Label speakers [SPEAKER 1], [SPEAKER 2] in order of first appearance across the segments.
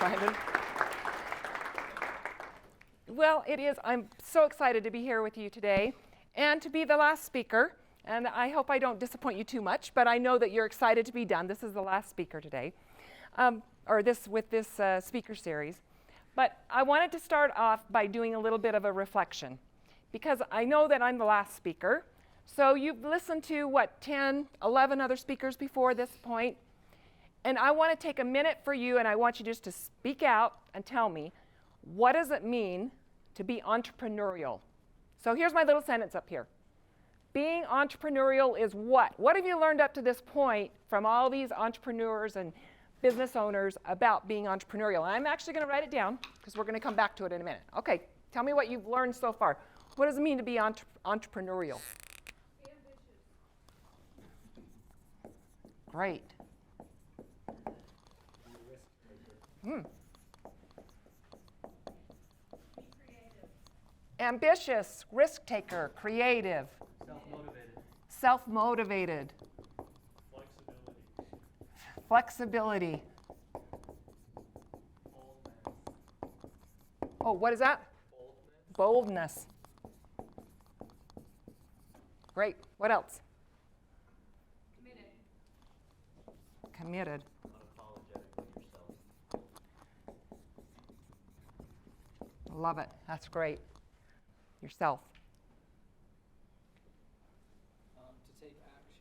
[SPEAKER 1] Brandon. Well, it is. I'm so excited to be here with you today and to be the last speaker. And I hope I don't disappoint you too much, but I know that you're excited to be done. This is the last speaker today, with this speaker series. But I wanted to start off by doing a little bit of a reflection, because I know that I'm the last speaker. So you've listened to, 10, 11 other speakers before this point. And I want to take a minute for you, and I want you just to speak out and tell me, what does it mean to be entrepreneurial? So here's my little sentence up here. Being entrepreneurial is what? What have you learned up to this point from all these entrepreneurs and business owners about being entrepreneurial? And I'm actually going to write it down, because we're going to come back to it in a minute. Okay, tell me what you've learned so far. What does it mean to be entrepreneurial? Great. Ambitious, risk taker, creative. Self-motivated. Flexibility. Oh, what is that? Boldness. Great. What else? Committed. Love it. That's great. Yourself.
[SPEAKER 2] To take action.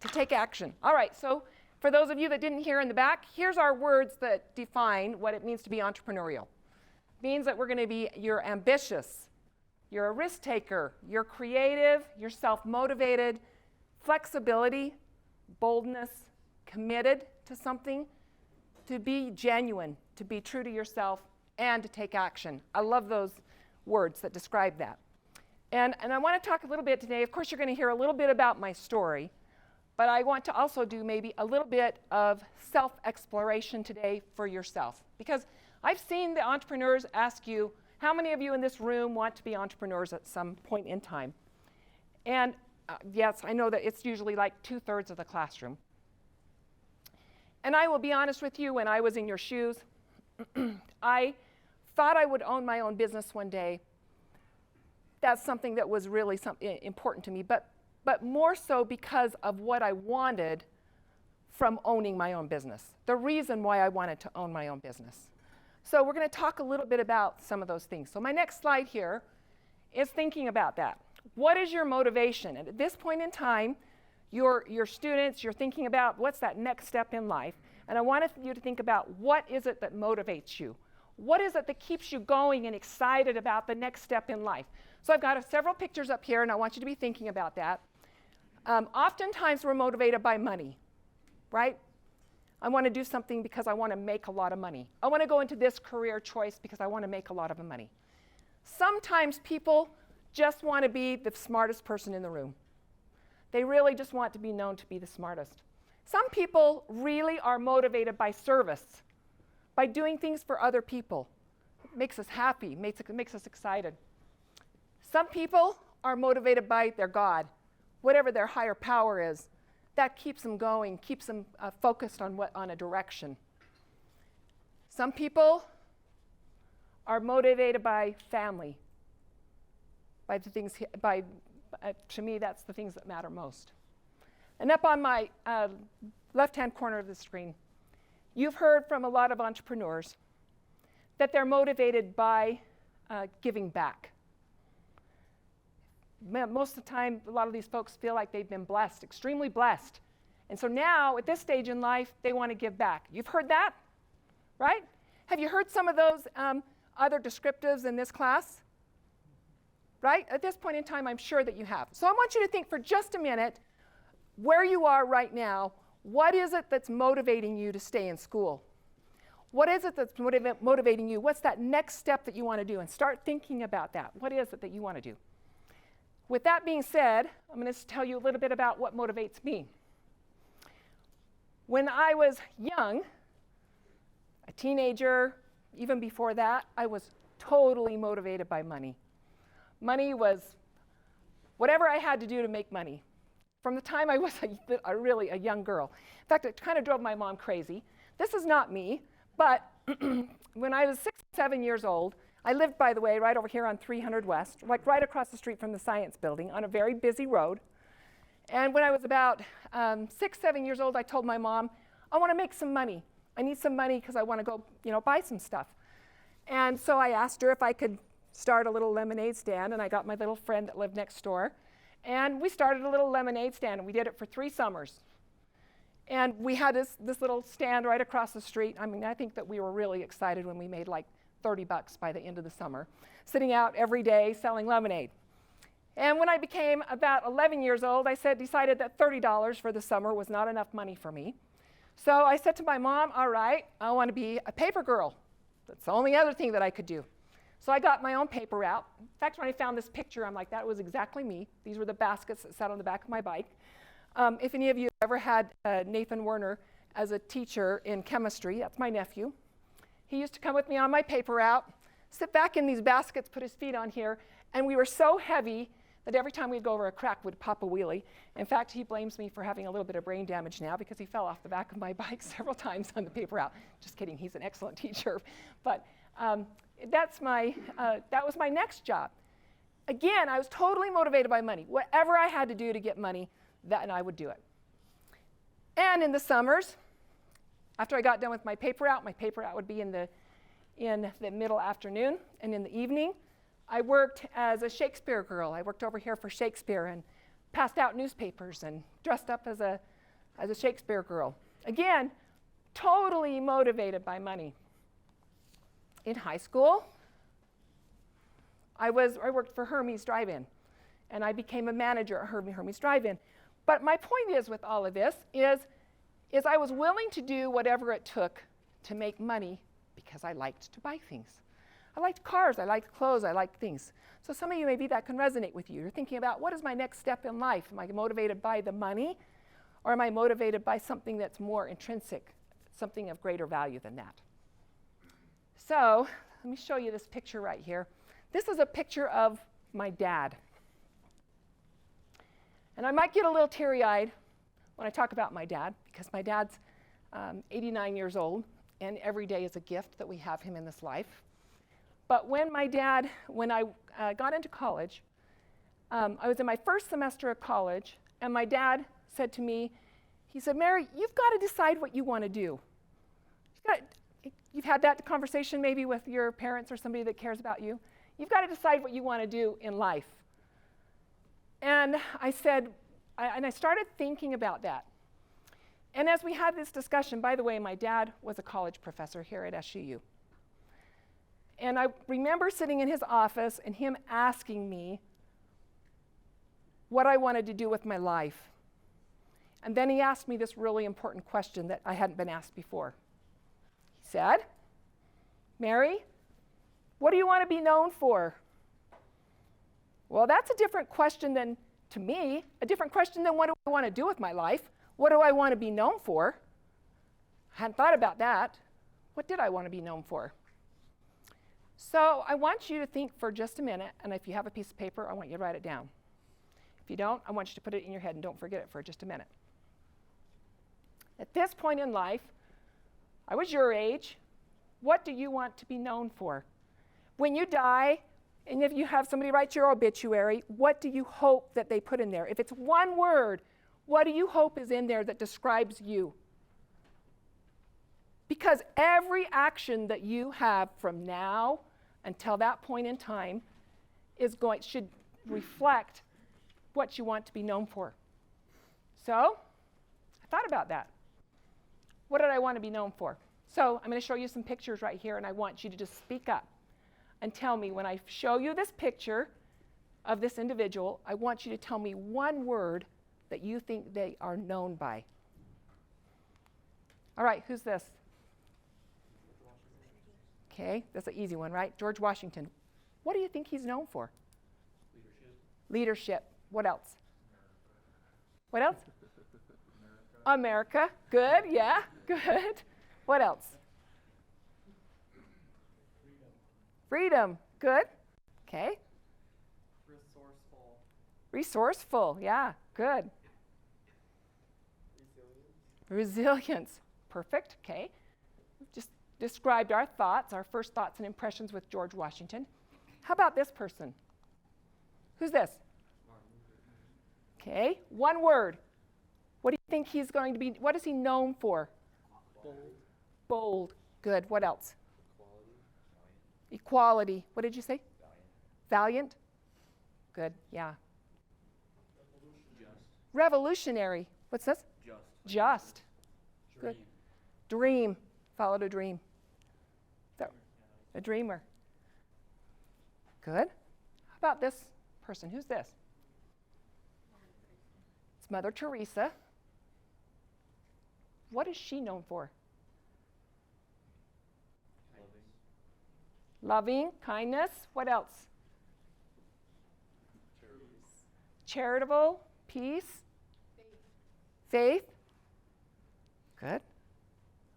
[SPEAKER 1] To take action. All right, so for those of you that didn't hear in the back, here's our words that define what it means to be entrepreneurial. It means that you're ambitious, you're a risk taker, you're creative, you're self-motivated, flexibility, boldness, committed to something, to be genuine, to be true to yourself, and to take action. I love those words that describe that. And I want to talk a little bit today. Of course, you're going to hear a little bit about my story, but I want to also do maybe a little bit of self-exploration today for yourself. Because I've seen the entrepreneurs ask you, how many of you in this room want to be entrepreneurs at some point in time? And yes, I know that it's usually like 2/3 of the classroom. And I will be honest with you, when I was in your shoes, I thought I would own my own business one day. That's something that was really important to me, but more so because of what I wanted from owning my own business, the reason why I wanted to own my own business. So we're going to talk a little bit about some of those things. So my next slide here is thinking about that. What is your motivation? And at this point in time, your students, you're thinking about what's that next step in life. And I wanted you to think about, what is it that motivates you? What is it that keeps you going and excited about the next step in life? So I've got several pictures up here, and I want you to be thinking about that. Oftentimes we're motivated by money, right? I want to do something because I want to make a lot of money. I want to go into this career choice because I want to make a lot of money. Sometimes people just want to be the smartest person in the room. They really just want to be known to be the smartest. Some people really are motivated by service, by doing things for other people. It makes us happy, makes us excited. Some people are motivated by their God, whatever their higher power is. That keeps them going, keeps them focused on a direction. Some people are motivated by family, by the things, to me, that's the things that matter most. And up on my left-hand corner of the screen, you've heard from a lot of entrepreneurs that they're motivated by giving back. Most of the time, a lot of these folks feel like they've been blessed, extremely blessed. And so now, at this stage in life, they want to give back. You've heard that, right? Have you heard some of those other descriptives in this class? Right? At this point in time, I'm sure that you have. So I want you to think for just a minute, where you are right now, what is it that's motivating you to stay in school? What is it that's motivating you? What's that next step that you want to do? And start thinking about that. What is it that you want to do? With that being said, I'm going to tell you a little bit about what motivates me. When I was young, a teenager, even before that, I was totally motivated by money. Money was whatever I had to do to make money. from the time I was really a young girl. In fact, it kind of drove my mom crazy. This is not me, but when I was 6, 7 years old, I lived, by the way, right over here on 300 West, like right across the street from the Science Building on a very busy road. And when I was about 6, 7 years old, I told my mom, I want to make some money. I need some money because I want to go, buy some stuff. And so I asked her if I could start a little lemonade stand, and I got my little friend that lived next door. And we started a little lemonade stand, and we did it for 3 summers. And we had this little stand right across the street. I mean, I think that we were really excited when we made like $30 by the end of the summer, sitting out every day selling lemonade. And when I became about 11 years old, I decided that $30 for the summer was not enough money for me. So I said to my mom, all right, I want to be a paper girl. That's the only other thing that I could do. So I got my own paper route. In fact, when I found this picture, I'm like, that was exactly me. These were the baskets that sat on the back of my bike. If any of you ever had Nathan Werner as a teacher in chemistry, that's my nephew. He used to come with me on my paper route, sit back in these baskets, put his feet on here, and we were so heavy that every time we'd go over a crack, we'd pop a wheelie. In fact, he blames me for having a little bit of brain damage now because he fell off the back of my bike several times on the paper route. Just kidding, he's an excellent teacher. But that was my next job. Again, I was totally motivated by money. Whatever I had to do to get money, that and I would do it. And in the summers, after I got done with my paper route would be in the middle afternoon, and in the evening, I worked as a Shakespeare girl. I worked over here for Shakespeare and passed out newspapers and dressed up as a Shakespeare girl. Again, totally motivated by money. In high school, I worked for Hermes Drive-In, and I became a manager at Hermes Drive-In. But my point is with all of this is I was willing to do whatever it took to make money because I liked to buy things. I liked cars, I liked clothes, I liked things. So some of you, maybe that can resonate with you. You're thinking about, what is my next step in life? Am I motivated by the money, or am I motivated by something that's more intrinsic, something of greater value than that? So let me show you this picture right here. This is a picture of my dad. And I might get a little teary-eyed when I talk about my dad, because my dad's 89 years old, and every day is a gift that we have him in this life. But when I got into college, I was in my first semester of college, and my dad said to me, he said, Mary, you've got to decide what you want to do. You've had that conversation maybe with your parents or somebody that cares about you. You've got to decide what you want to do in life. And I said, I started thinking about that. And as we had this discussion, by the way, my dad was a college professor here at SUU. And I remember sitting in his office and him asking me what I wanted to do with my life. And then he asked me this really important question that I hadn't been asked before. He said, Mary, what do you want to be known for? Well, that's a different question than, to me, a different question than what do I want to do with my life? What do I want to be known for? I hadn't thought about that. What did I want to be known for? So I want you to think for just a minute, and if you have a piece of paper, I want you to write it down. If you don't, I want you to put it in your head and don't forget it for just a minute. At this point in life, I was your age. What do you want to be known for? When you die, and if you have somebody write your obituary, what do you hope that they put in there? If it's one word, what do you hope is in there that describes you? Because every action that you have from now until that point in time should reflect what you want to be known for. So I thought about that. What did I want to be known for? So I'm going to show you some pictures right here, and I want you to just speak up and tell me, when I show you this picture of this individual, I want you to tell me one word that you think they are known by. All right, who's this? Okay, that's an easy one, right? George Washington. What do you think he's known for? Leadership. What else? What else? America. Good, yeah, good. What else? Freedom. Good. Okay.
[SPEAKER 2] Resourceful.
[SPEAKER 1] Resourceful, yeah, good. Resilience. Perfect. Okay. We've just described our thoughts, our first thoughts and impressions with George Washington. How about this person? Who's this? Okay. One word. What do you think he's going to be? What is he known for?
[SPEAKER 2] Bold.
[SPEAKER 1] Bold. Good. What else? Equality. What did you say? Valiant. Good. Yeah. Revolutionary. What's this? Just. Good. Dream. Followed a dream. So, a dreamer. Good. How about this person? Who's this? It's Mother Teresa. What is she known for? Loving, kindness. What else? Charitable, peace. Faith. Good.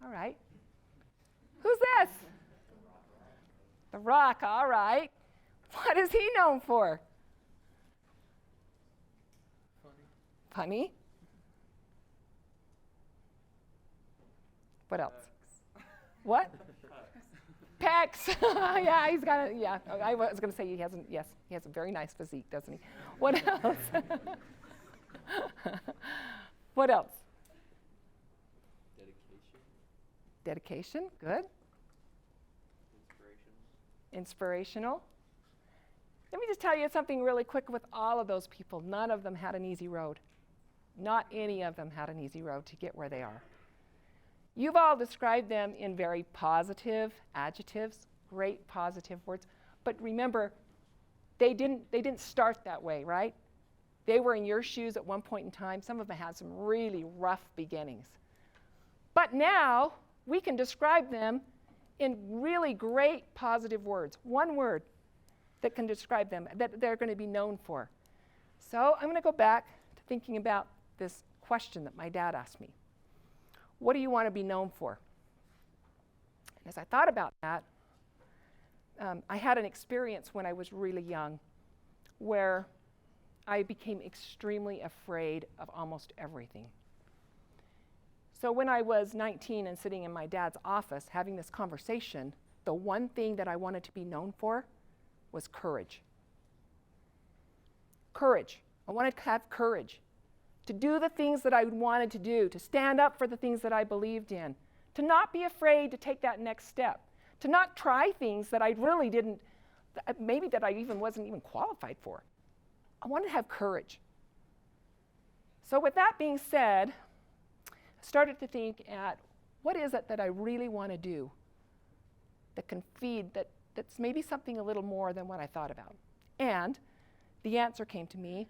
[SPEAKER 1] All right. Who's this? The Rock. All right. What is he known for? Funny. What else? What? Pecs. Yeah, he's got a, yeah. I was going to say he has a very nice physique, doesn't he? What else? What else? Dedication. Good. Inspirational. Let me just tell you something really quick with all of those people. None of them had an easy road. Not any of them had an easy road to get where they are. You've all described them in very positive adjectives, great positive words. But remember, they didn't start that way, right? They were in your shoes at one point in time. Some of them had some really rough beginnings. But now we can describe them in really great positive words. One word that can describe them, that they're going to be known for. So I'm going to go back to thinking about this question that my dad asked me. What do you want to be known for? And as I thought about that, I had an experience when I was really young where I became extremely afraid of almost everything. So when I was 19 and sitting in my dad's office having this conversation, the one thing that I wanted to be known for was courage. Courage. I wanted to have courage to do the things that I wanted to do, to stand up for the things that I believed in, to not be afraid to take that next step, to not try things that I really didn't, maybe that I wasn't even qualified for. I wanted to have courage. So with that being said, I started to think at what is it that I really want to do that can feed, that's maybe something a little more than what I thought about. And the answer came to me.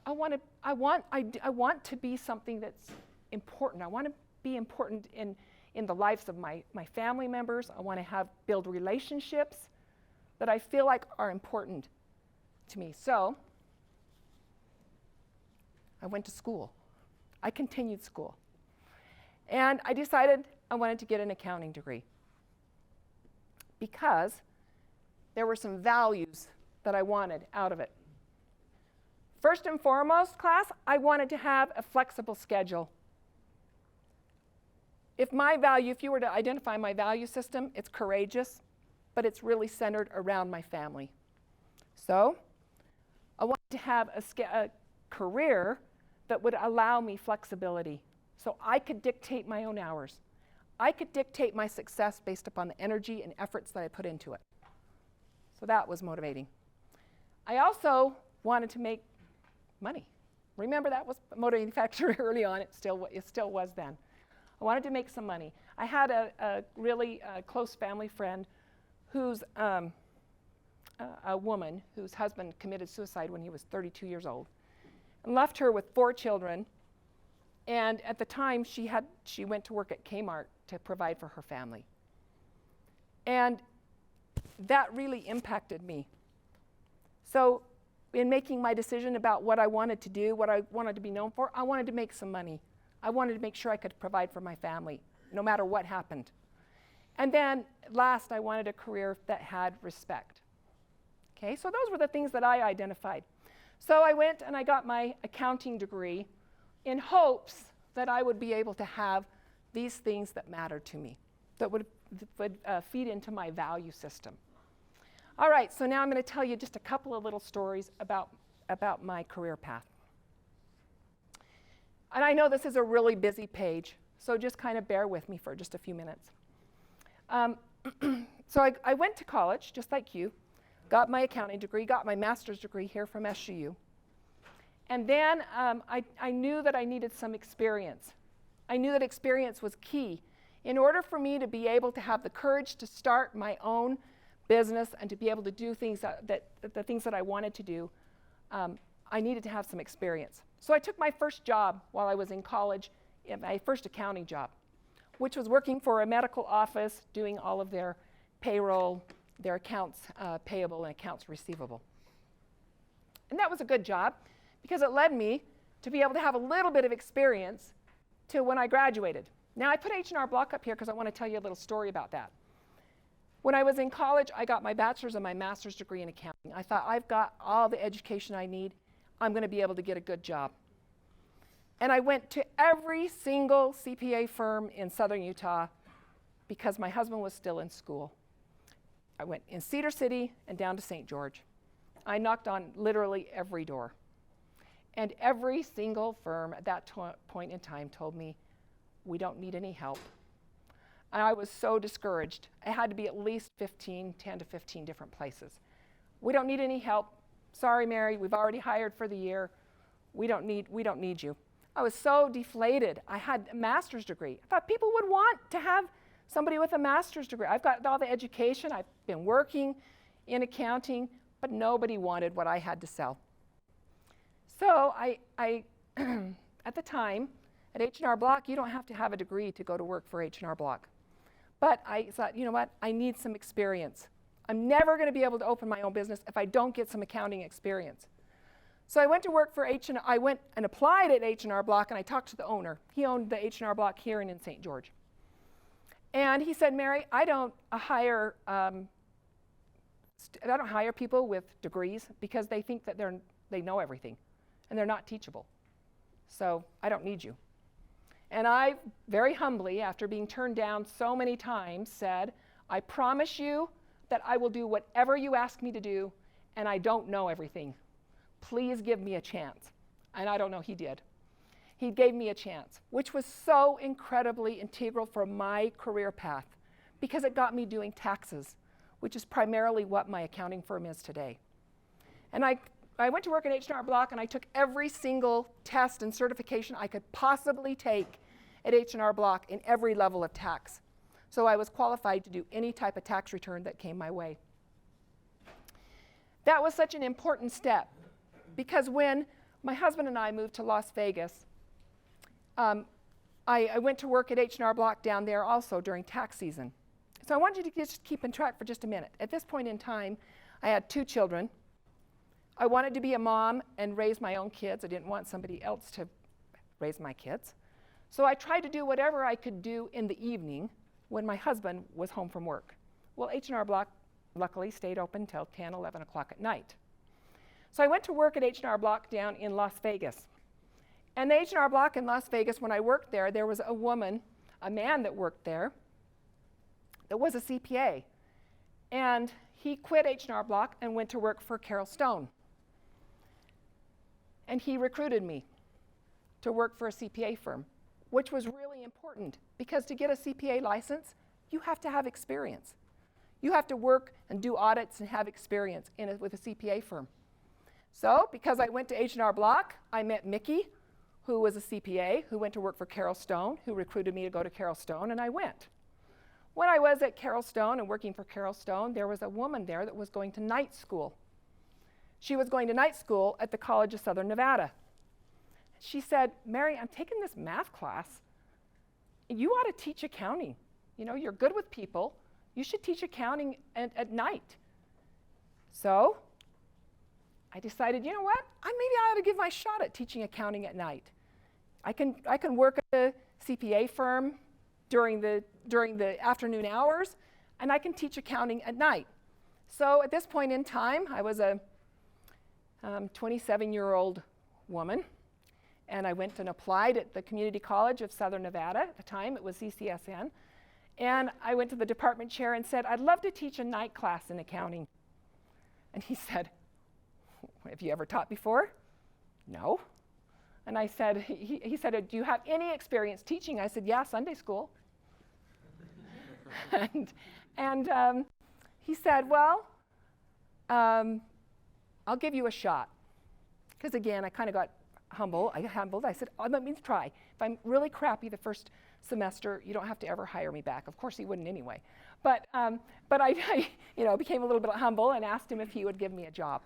[SPEAKER 1] I want to be something that's important. I want to be important in the lives of my family members. I want to build relationships that I feel like are important to me. So I went to school. I continued school. And I decided I wanted to get an accounting degree because there were some values that I wanted out of it. First and foremost, class, I wanted to have a flexible schedule. If you were to identify my value system, it's courageous, but it's really centered around my family. So I wanted to have a career that would allow me flexibility so I could dictate my own hours. I could dictate my success based upon the energy and efforts that I put into it. So that was motivating. I also wanted to make money. Remember, that was a motivating factor early on. It still was then. I wanted to make some money. I had a really close family friend who's a woman whose husband committed suicide when he was 32 years old and left her with 4 children. And at the time, she went to work at Kmart to provide for her family. And that really impacted me. So in making my decision about what I wanted to do, what I wanted to be known for, I wanted to make some money. I wanted to make sure I could provide for my family, no matter what happened. And then last, I wanted a career that had respect. Okay, so those were the things that I identified. So I went and I got my accounting degree in hopes that I would be able to have these things that mattered to me, that would feed into my value system. All right, so now I'm going to tell you just a couple of little stories about my career path. And I know this is a really busy page, so just kind of bear with me for just a few minutes. So I went to college, just like you, got my accounting degree, got my master's degree here from SUU. And then I knew that I needed some experience. I knew that experience was key. In order for me to be able to have the courage to start my own business and to be able to do things the things that I wanted to do, I needed to have some experience. So I took my first job while I was in college, my first accounting job, which was working for a medical office doing all of their payroll, their accounts payable and accounts receivable. And that was a good job because it led me to be able to have a little bit of experience to when I graduated. Now I put H&R Block up here because I want to tell you a little story about that. When I was in college, I got my bachelor's and my master's degree in accounting. I thought, I've got all the education I need. I'm going to be able to get a good job. And I went to every single CPA firm in southern Utah because my husband was still in school. I went in Cedar City and down to St. George. I knocked on literally every door. And every single firm at that point in time told me, we don't need any help. And I was so discouraged. I had to be at least 10 to 15 different places. We don't need any help. Sorry, Mary, we've already hired for the year. We don't need you. I was so deflated. I had a master's degree. I thought people would want to have somebody with a master's degree. I've got all the education. I've been working in accounting, but nobody wanted what I had to sell. So I at the time, at H&R Block, you don't have to have a degree to go to work for H&R Block. But I thought, you know what? I need some experience. I'm never going to be able to open my own business if I don't get some accounting experience. So I went to work for I went and applied at H&R Block, and I talked to the owner. He owned the H&R Block here and in St. George. And he said, Mary, I don't hire people with degrees because they think that they know everything, and they're not teachable. So I don't need you. And I, very humbly, after being turned down so many times, said, I promise you that I will do whatever you ask me to do, and I don't know everything. Please give me a chance. And I don't know, he did. He gave me a chance, which was so incredibly integral for my career path because it got me doing taxes, which is primarily what my accounting firm is today. And I went to work at H&R Block, and I took every single test and certification I could possibly take at H&R Block in every level of tax. So I was qualified to do any type of tax return that came my way. That was such an important step because when my husband and I moved to Las Vegas, I went to work at H&R Block down there also during tax season. So I want you to just keep in track for just a minute. At this point in time, I had 2 children. I wanted to be a mom and raise my own kids. I didn't want somebody else to raise my kids. So I tried to do whatever I could do in the evening when my husband was home from work. Well, H&R Block luckily stayed open till 10, 11 o'clock at night. So I went to work at H&R Block down in Las Vegas. And the H&R Block in Las Vegas, when I worked there was a man that worked there that was a CPA. And he quit H&R Block and went to work for Carol Stone. And he recruited me to work for a CPA firm, which was really important because to get a CPA license, you have to have experience. You have to work and do audits and have experience with a CPA firm. So because I went to H&R Block, I met Mickey, who was a CPA, who went to work for Carol Stone, who recruited me to go to Carol Stone, and I went. When I was at Carol Stone and working for Carol Stone, there was a woman there that was going to night school. She was going to night school at the College of Southern Nevada. She said, Mary, I'm taking this math class. You ought to teach accounting. You know, you're good with people. You should teach accounting at night. So I decided, you know what? Maybe I ought to give my shot at teaching accounting at night. I can work at a CPA firm during the afternoon hours, and I can teach accounting at night. So at this point in time, I was a 27-year-old woman, And I went and applied at the Community College of Southern Nevada. At the time, it was CCSN. And I went to the department chair and said, I'd love to teach a night class in accounting. And he said, have you ever taught before? No. And I said, he said, do you have any experience teaching? I said, yeah, Sunday school. and he said, well, I'll give you a shot. Because again, I kind of got humbled. I said, oh, let me try. If I'm really crappy the first semester, you don't have to ever hire me back. Of course, he wouldn't anyway. But I became a little bit humble and asked him if he would give me a job.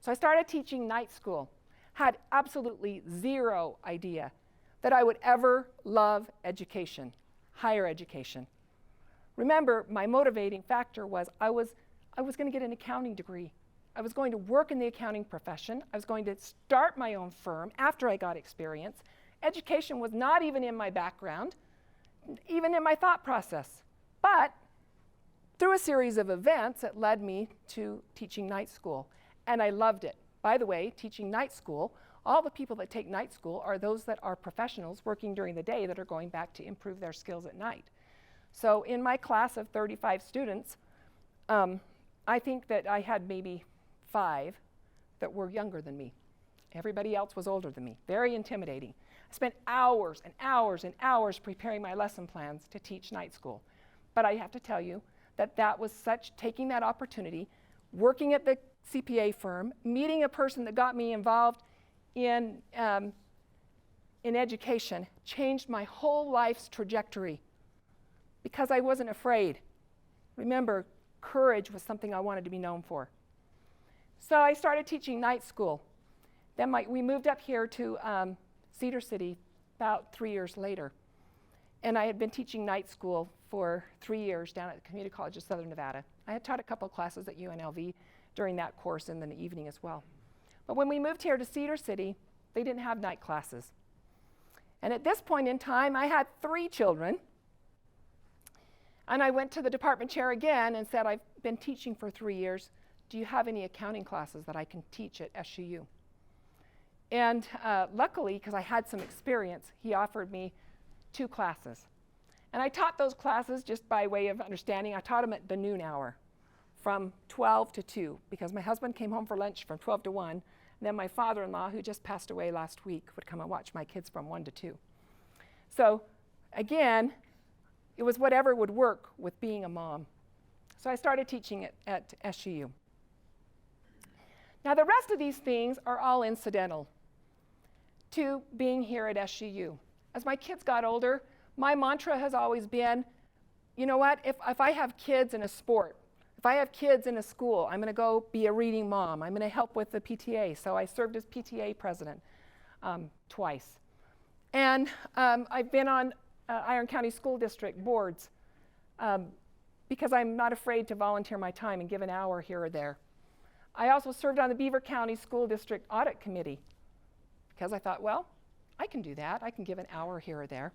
[SPEAKER 1] So I started teaching night school. Had absolutely zero idea that I would ever love education, higher education. Remember, my motivating factor was I was going to get an accounting degree. I was going to work in the accounting profession. I was going to start my own firm after I got experience. Education was not even in my background, even in my thought process. But through a series of events, it led me to teaching night school. And I loved it. By the way, teaching night school, all the people that take night school are those that are professionals working during the day that are going back to improve their skills at night. So in my class of 35 students, I think that I had maybe 5 that were younger than me. Everybody else was older than me. Very intimidating. I spent hours and hours and hours preparing my lesson plans to teach night school. But I have to tell you that that was taking that opportunity, working at the CPA firm, meeting a person that got me involved in education, changed my whole life's trajectory because I wasn't afraid. Remember, courage was something I wanted to be known for. So I started teaching night school. Then we moved up here to Cedar City about 3 years later. And I had been teaching night school for 3 years down at the Community College of Southern Nevada. I had taught a couple of classes at UNLV during that course and then the evening as well. But when we moved here to Cedar City, they didn't have night classes. And at this point in time, I had 3 children. And I went to the department chair again and said, I've been teaching for 3 years. Do you have any accounting classes that I can teach at SUU? And luckily, because I had some experience, he offered me 2 classes. And I taught those classes just by way of understanding. I taught them at the noon hour from 12 to 2 because my husband came home for lunch from 12 to 1. And then my father-in-law, who just passed away last week, would come and watch my kids from 1 to 2. So again, it was whatever would work with being a mom. So I started teaching it at SUU. Now the rest of these things are all incidental to being here at SUU. As my kids got older, my mantra has always been, you know what, if I have kids in a sport, if I have kids in a school, I'm going to go be a reading mom. I'm going to help with the PTA. So I served as PTA president twice. And I've been on Iron County School District boards because I'm not afraid to volunteer my time and give an hour here or there. I also served on the Beaver County School District Audit Committee because I thought, well, I can do that. I can give an hour here or there.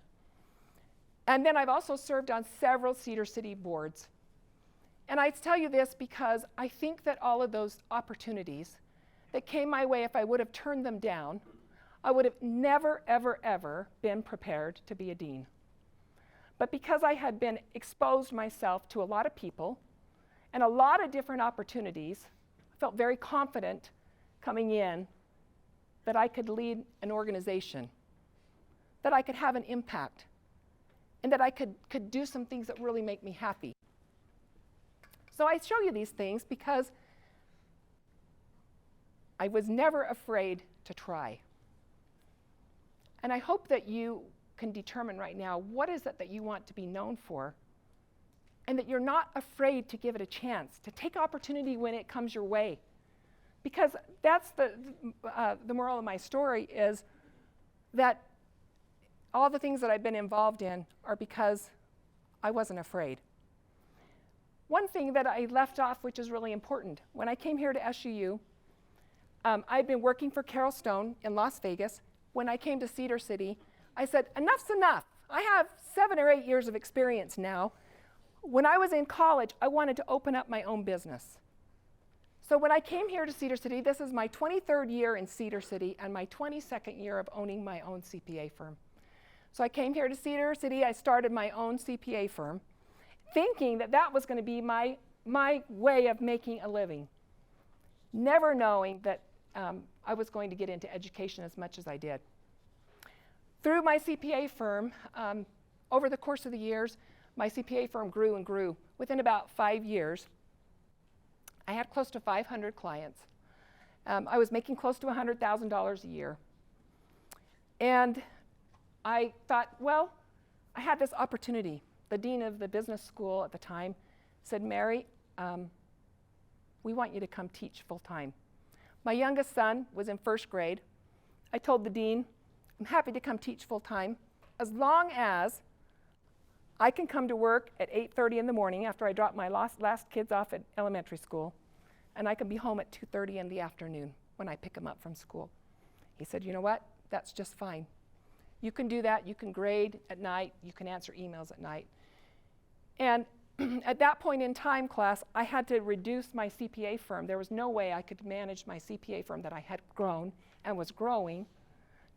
[SPEAKER 1] And then I've also served on several Cedar City boards. And I tell you this because I think that all of those opportunities that came my way, if I would have turned them down, I would have never, ever, ever been prepared to be a dean. But because I had been exposed myself to a lot of people and a lot of different opportunities, I felt very confident coming in that I could lead an organization, that I could have an impact, and that I could do some things that really make me happy. So I show you these things because I was never afraid to try. And I hope that you can determine right now what is it that you want to be known for, and that you're not afraid to give it a chance, to take opportunity when it comes your way. Because that's the moral of my story is that all the things that I've been involved in are because I wasn't afraid. One thing that I left off, which is really important, when I came here to SUU, I'd been working for Carol Stone in Las Vegas. When I came to Cedar City, I said, enough's enough. I have 7 or 8 years of experience now. When I was in college, I wanted to open up my own business. So when I came here to Cedar City, this is my 23rd year in Cedar City and my 22nd year of owning my own CPA firm. So I came here to Cedar City, I started my own CPA firm, thinking that that was going to be my way of making a living, never knowing that I was going to get into education as much as I did. Through my CPA firm, over the course of the years, my CPA firm grew and grew. Within about 5 years, I had close to 500 clients. I was making close to $100,000 a year. And I thought, well, I had this opportunity. The dean of the business school at the time said, Mary, we want you to come teach full time. My youngest son was in 1st grade. I told the dean, I'm happy to come teach full time as long as I can come to work at 8:30 in the morning after I drop my last kids off at elementary school, and I can be home at 2:30 in the afternoon when I pick them up from school. He said, you know what? That's just fine. You can do that. You can grade at night. You can answer emails at night. And at that point in time, class, I had to reduce my CPA firm. There was no way I could manage my CPA firm that I had grown and was growing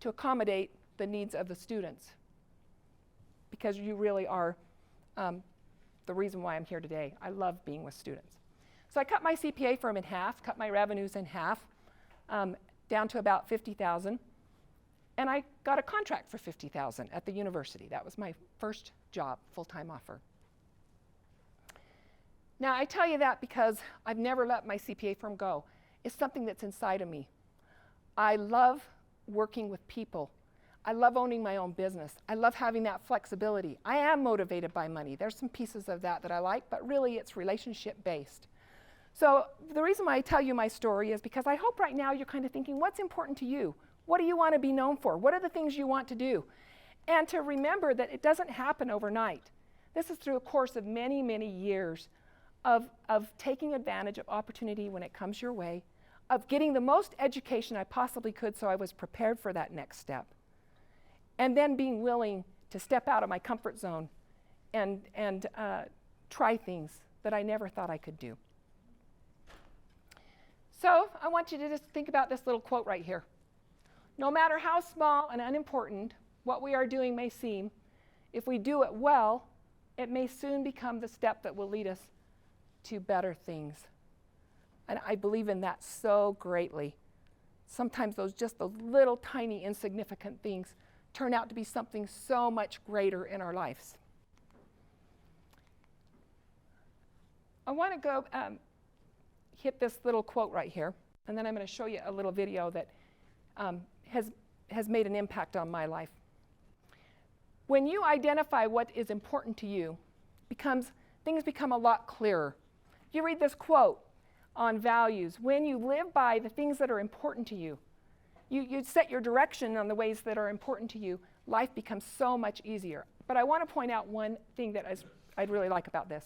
[SPEAKER 1] to accommodate the needs of the students, because you really are the reason why I'm here today. I love being with students. So I cut my CPA firm in half, cut my revenues in half, down to about $50,000, and I got a contract for $50,000 at the university. That was my first job, full-time offer. Now, I tell you that because I've never let my CPA firm go. It's something that's inside of me. I love working with people. I love owning my own business. I love having that flexibility. I am motivated by money. There's some pieces of that I like, but really it's relationship-based. So the reason why I tell you my story is because I hope right now you're kind of thinking, what's important to you? What do you want to be known for? What are the things you want to do? And to remember that it doesn't happen overnight. This is through a course of many, many years of taking advantage of opportunity when it comes your way, of getting the most education I possibly could so I was prepared for that next step, and then being willing to step out of my comfort zone and try things that I never thought I could do. So I want you to just think about this little quote right here. No matter how small and unimportant what we are doing may seem, if we do it well, it may soon become the step that will lead us to better things. And I believe in that so greatly. Sometimes those little tiny insignificant things turn out to be something so much greater in our lives. I want to go hit this little quote right here, and then I'm going to show you a little video that has made an impact on my life. When you identify what is important to you, things become a lot clearer. You read this quote on values. When you live by the things that are important to you, you set your direction on the ways that are important to you, life becomes so much easier. But I want to point out one thing that I'd really like about this.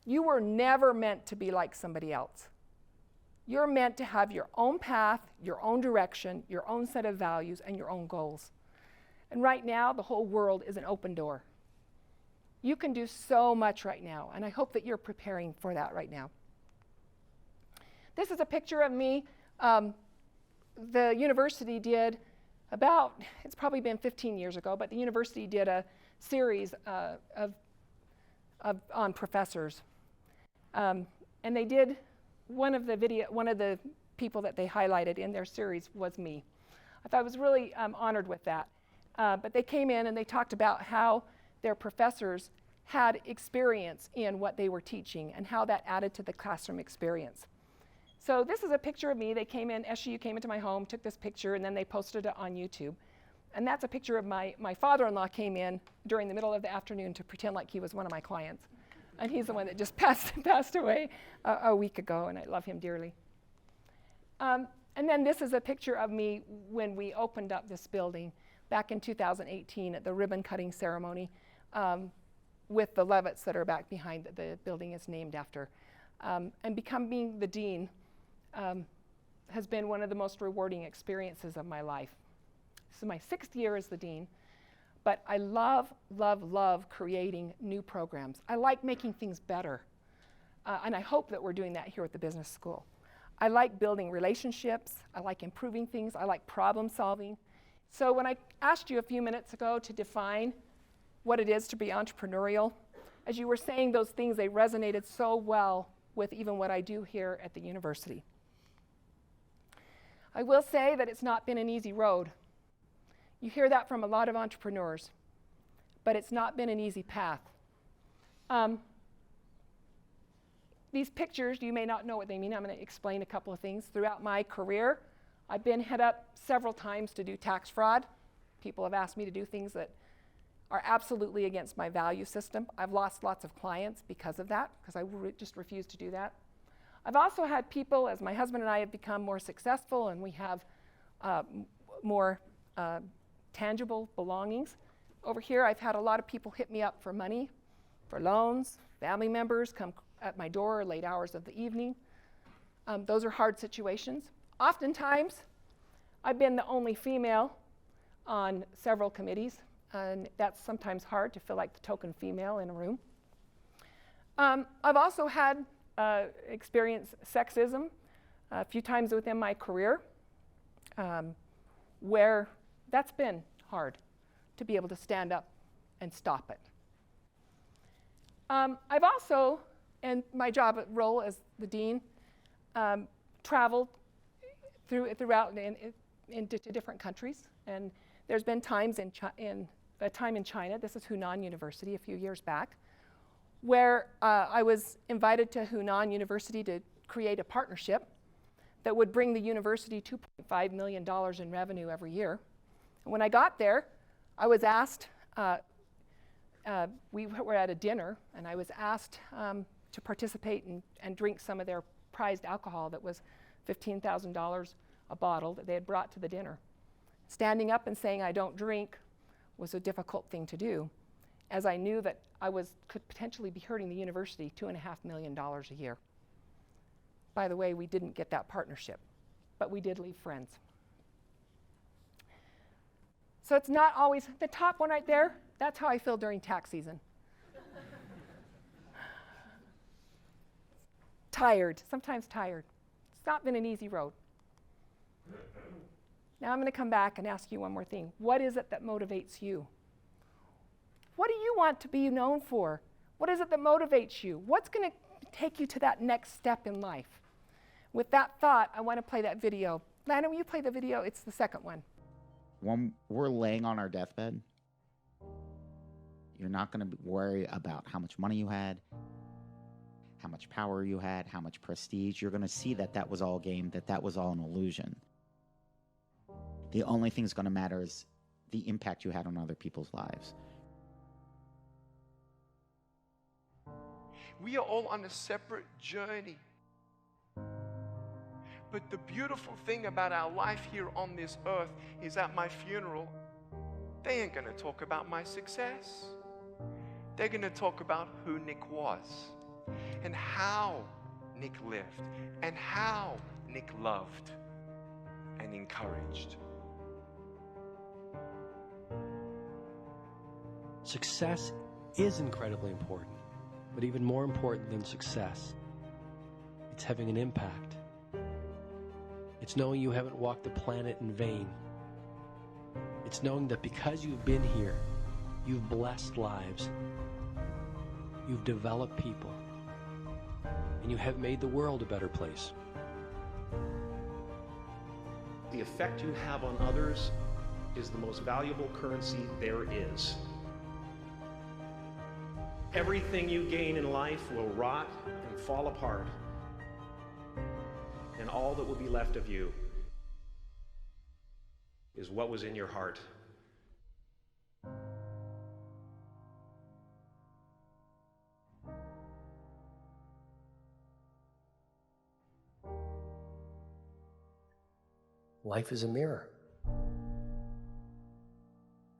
[SPEAKER 1] You were never meant to be like somebody else. You're meant to have your own path, your own direction, your own set of values, and your own goals. And right now, the whole world is an open door. You can do so much right now, and I hope that you're preparing for that right now. This is a picture of me. The university did it's probably been 15 years ago, but the university did a series on professors. And they did, one of the people that they highlighted in their series was me. I thought I was really honored with that. But they came in and they talked about how their professors had experience in what they were teaching and how that added to the classroom experience. So this is a picture of me. They came in, SUU came into my home, took this picture, and then they posted it on YouTube. And that's a picture of my father-in-law came in during the middle of the afternoon to pretend like he was one of my clients. And he's the one that just passed away a week ago, and I love him dearly. And then this is a picture of me when we opened up this building back in 2018 at the ribbon cutting ceremony with the Levitts that are back behind that the building is named after. And being the dean has been one of the most rewarding experiences of my life. This is my 6th year as the dean, but I love, love, love creating new programs. I like making things better. and I hope that we're doing that here at the business school. I like building relationships. I like improving things. I like problem solving. So when I asked you a few minutes ago to define what it is to be entrepreneurial, as you were saying those things, they resonated so well with even what I do here at the university. I will say that it's not been an easy road. You hear that from a lot of entrepreneurs, but it's not been an easy path. These pictures, you may not know what they mean. I'm going to explain a couple of things. Throughout my career, I've been hit up several times to do tax fraud. People have asked me to do things that are absolutely against my value system. I've lost lots of clients because of that, because I just refuse to do that. I've also had people, as my husband and I have become more successful and we have more tangible belongings. Over here, I've had a lot of people hit me up for money, for loans. Family members come at my door late hours of the evening. Those are hard situations. Oftentimes, I've been the only female on several committees, and that's sometimes hard to feel like the token female in a room. I've also had experienced sexism a few times within my career, where that's been hard to be able to stand up and stop it. I've also, in my job role as the dean, traveled throughout into different countries, and there's been times in China. This is Hunan University a few years back, where I was invited to Hunan University to create a partnership that would bring the university $2.5 million in revenue every year. And when I got there, I was asked, we were at a dinner, and I was asked to participate and drink some of their prized alcohol that was $15,000 a bottle that they had brought to the dinner. Standing up and saying I don't drink was a difficult thing to do, as I knew that I could potentially be hurting the university $2.5 million a year. By the way, we didn't get that partnership, but we did leave friends. So it's not always, the top one right there, that's how I feel during tax season. Tired, sometimes tired. It's not been an easy road. Now I'm going to come back and ask you one more thing. What is it that motivates you? What do you want to be known for? What is it that motivates you? What's going to take you to that next step in life? With that thought, I want to play that video. Lana, will you play the video? It's the second one.
[SPEAKER 3] When we're laying on our deathbed, you're not going to worry about how much money you had, how much power you had, how much prestige. You're going to see that that was all game, that was all an illusion. The only thing that's going to matter is the impact you had on other people's lives.
[SPEAKER 4] We are all on a separate journey. But the beautiful thing about our life here on this earth is at my funeral, they ain't going to talk about my success. They're going to talk about who Nick was and how Nick lived and how Nick loved and encouraged.
[SPEAKER 5] Success is incredibly important, but even more important than success, it's having an impact. It's knowing you haven't walked the planet in vain. It's knowing that because you've been here, you've blessed lives, you've developed people, and you have made the world a better place.
[SPEAKER 6] The effect you have on others is the most valuable currency there is. Everything you gain in life will rot and fall apart, and all that will be left of you is what was in your heart.
[SPEAKER 5] Life is a mirror,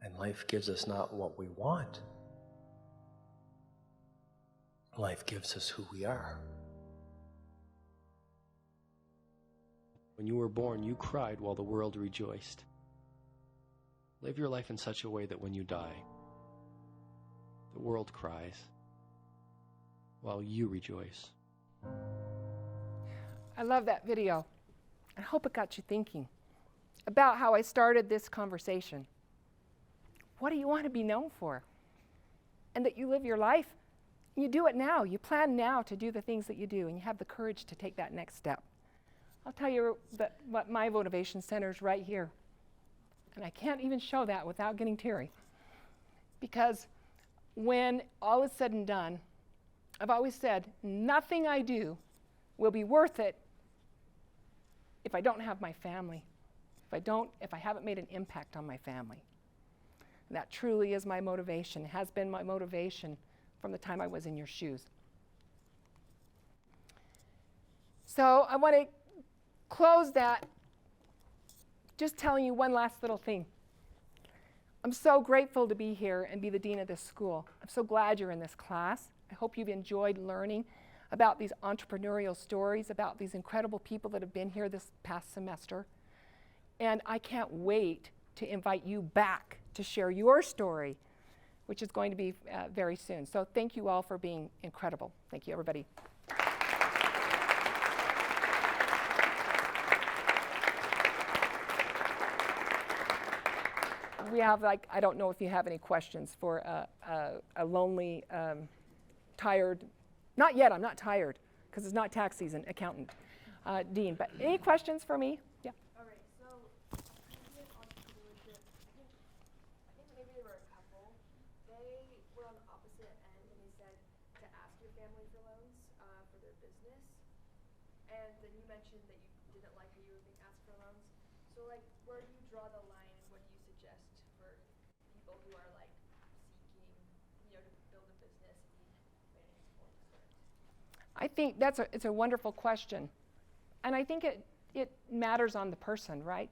[SPEAKER 5] and life gives us not what we want. Life gives us who we are. When you were born, you cried while the world rejoiced. Live your life in such a way that when you die, the world cries while you rejoice.
[SPEAKER 1] I love that video. I hope it got you thinking about how I started this conversation. What do you want to be known for? And that you live your life, you do it now. You plan now to do the things that you do, and you have the courage to take that next step. I'll tell you what my motivation center is right here. And I can't even show that without getting teary. Because when all is said and done, I've always said, nothing I do will be worth it if I don't have my family, if I haven't made an impact on my family. And that truly is my motivation, has been my motivation from the time I was in your shoes. So I want to close that just telling you one last little thing. I'm so grateful to be here and be the dean of this school. I'm so glad you're in this class. I hope you've enjoyed learning about these entrepreneurial stories, about these incredible people that have been here this past semester. And I can't wait to invite you back to share your story, which is going to be very soon. So thank you all for being incredible. Thank you, everybody. We have, I don't know if you have any questions for a lonely, tired, not yet, I'm not tired, because it's not tax season, accountant, dean. But any questions for me? Yeah.
[SPEAKER 7] All right, so in entrepreneurship, I think maybe there were a couple. They were on the opposite end, and they said to ask your family for loans for their business. And then you mentioned that you didn't like how you were being asked for loans. So, where do you draw the line, and what do you suggest for people who are seeking, to build a business and need financial support to start?
[SPEAKER 1] I think it's a wonderful question. And I think it matters on the person, right?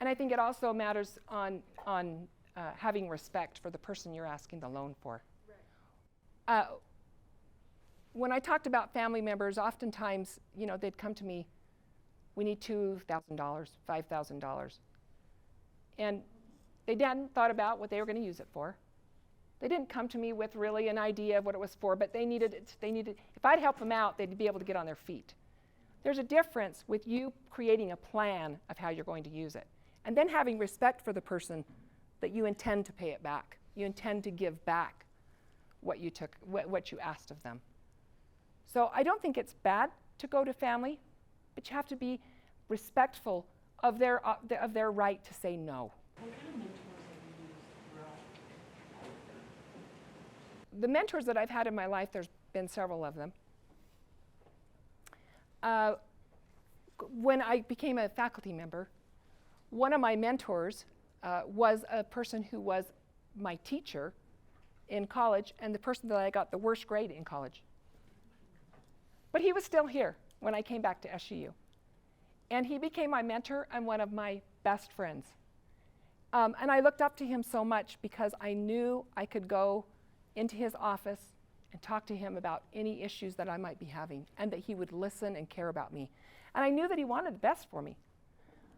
[SPEAKER 1] And I think it also matters on having respect for the person you're asking the loan for.
[SPEAKER 7] Right.
[SPEAKER 1] When I talked about family members, oftentimes, they'd come to me, we need $2,000, $5,000. And they hadn't thought about what they were going to use it for. They didn't come to me with really an idea of what it was for, but they needed, if I'd help them out, they'd be able to get on their feet. There's a difference with you creating a plan of how you're going to use it, and then having respect for the person that you intend to pay it back. You intend to give back what you took, what you asked of them. So I don't think it's bad to go to family, but you have to be respectful of their right to say no.
[SPEAKER 8] What kind of mentors have you used throughout?
[SPEAKER 1] The mentors that I've had in my life, there's been several of them. When I became a faculty member, one of my mentors was a person who was my teacher in college and the person that I got the worst grade in college. But he was still here when I came back to SUU. And he became my mentor and one of my best friends. And I looked up to him so much because I knew I could go into his office and talk to him about any issues that I might be having, and that he would listen and care about me. And I knew that he wanted the best for me.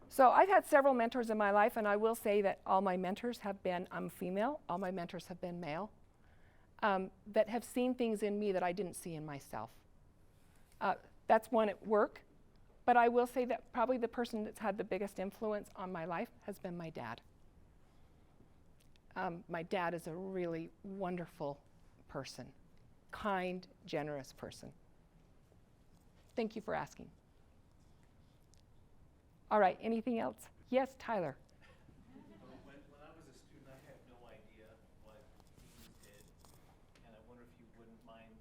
[SPEAKER 1] So I've had several mentors in my life, and I will say that all my mentors have been, I'm female, all my mentors have been male, that have seen things in me that I didn't see in myself. That's one at work, but I will say that probably the person that's had the biggest influence on my life has been my dad. My dad is a really wonderful person, kind, generous person. Thank you for asking. All right, anything else? Yes, Tyler.
[SPEAKER 2] When I was a student, I had no idea what deans did, and I wonder if you wouldn't mind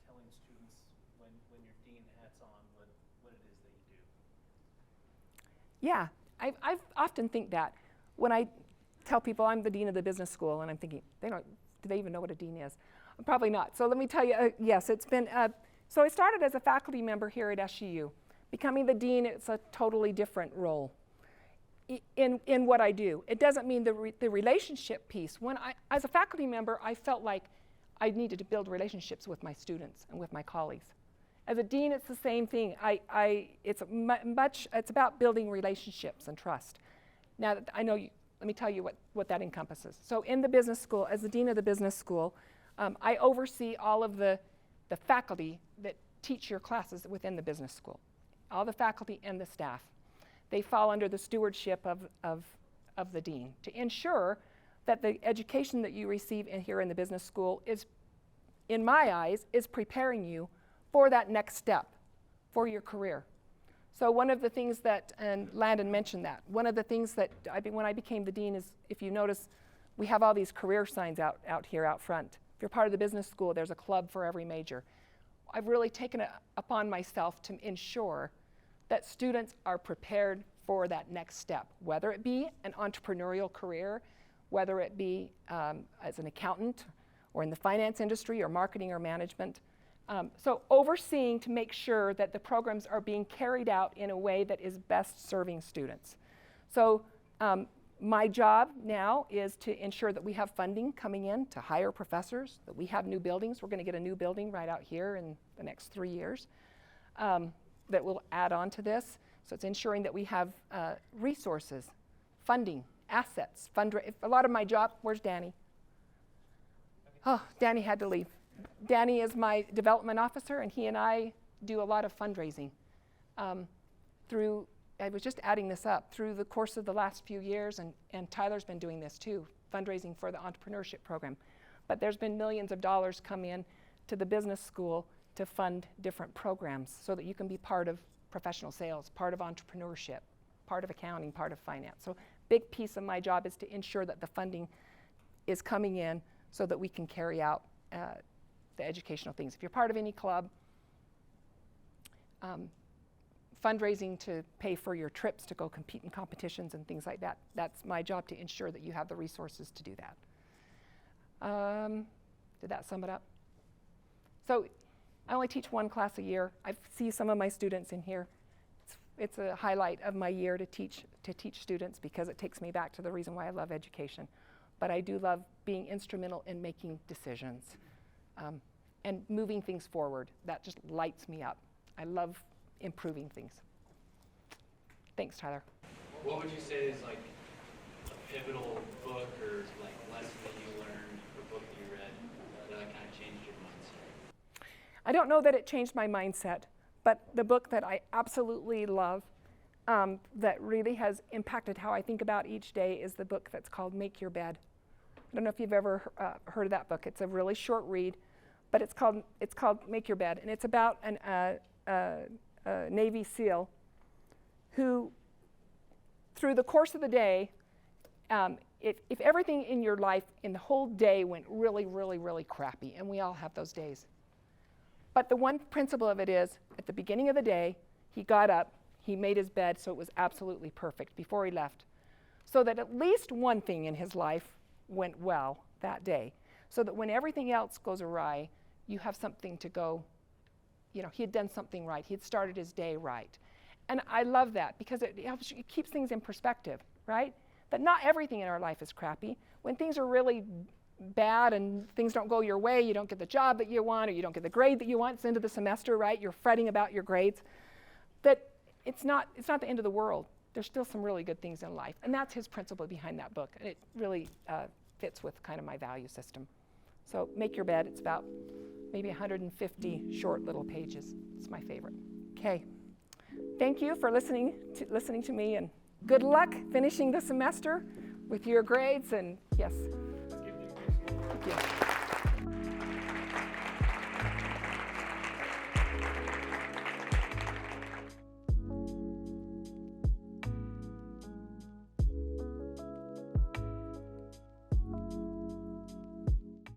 [SPEAKER 2] telling students when your dean hat's on what it is that you do.
[SPEAKER 1] Yeah, I often think that when I tell people I'm the dean of the business school, and I'm thinking, do they even know what a dean is? Probably not. So let me tell you, yes, it's been, so I started as a faculty member here at SUU. Becoming the dean, it's a totally different role in what I do. It doesn't mean the relationship piece. When as a faculty member, I felt like I needed to build relationships with my students and with my colleagues. As a dean, it's the same thing. It's about building relationships and trust. Now, I know you, let me tell you what that encompasses. So in the business school, as the dean of the business school, I oversee all of the faculty that teach your classes within the business school. All the faculty and the staff. They fall under the stewardship of the dean to ensure that the education that you receive here in the business school is, in my eyes, is preparing you for that next step, for your career. So one of the things that, and Landon mentioned that, one of the things that when I became the dean is, if you notice, we have all these career signs out here out front. If you're part of the business school, there's a club for every major. I've really taken it upon myself to ensure that students are prepared for that next step, whether it be an entrepreneurial career, whether it be as an accountant or in the finance industry or marketing or management. So overseeing to make sure that the programs are being carried out in a way that is best serving students. So my job now is to ensure that we have funding coming in to hire professors, that we have new buildings. We're going to get a new building right out here in the next 3 years that will add on to this. So it's ensuring that we have resources, funding, assets, a lot of my job, where's Danny? Oh, Danny had to leave. Danny is my development officer, and he and I do a lot of fundraising. I was just adding this up, through the course of the last few years, and Tyler's been doing this too, fundraising for the entrepreneurship program. But there's been millions of dollars come in to the business school to fund different programs so that you can be part of professional sales, part of entrepreneurship, part of accounting, part of finance. So big piece of my job is to ensure that the funding is coming in so that we can carry out the educational things. If you're part of any club, fundraising to pay for your trips to go compete in competitions and things like that, that's my job to ensure that you have the resources to do that. Did that sum it up? So I only teach one class a year. I see some of my students in here. It's a highlight of my year to teach students because it takes me back to the reason why I love education. But I do love being instrumental in making decisions and moving things forward. That just lights me up. I love improving things. Thanks, Tyler.
[SPEAKER 9] What would you say is like a pivotal book or like lesson that you learned or book that you read that kind of changed your mindset?
[SPEAKER 1] I don't know that it changed my mindset, but the book that I absolutely love that really has impacted how I think about each day is the book that's called Make Your Bed. I don't know if you've ever heard of that book. It's a really short read, but it's called Make Your Bed, and it's about a Navy SEAL who, through the course of the day, if everything in your life in the whole day went really, really, really crappy, and we all have those days. But the one principle of it is, at the beginning of the day, he got up, he made his bed so it was absolutely perfect before he left, so that at least one thing in his life went well that day, so that when everything else goes awry, you have something to go, he had done something right. He had started his day right. And I love that because it keeps things in perspective, right? That not everything in our life is crappy. When things are really bad and things don't go your way, you don't get the job that you want, or you don't get the grade that you want, it's the end of the semester, right? You're fretting about your grades. That it's not the end of the world. There's still some really good things in life. And that's his principle behind that book. And it really fits with kind of my value system. So Make Your Bed, it's about maybe 150 short little pages. It's my favorite. Okay. Thank you for listening to me, and good luck finishing the semester with your grades, and yes. Thank you.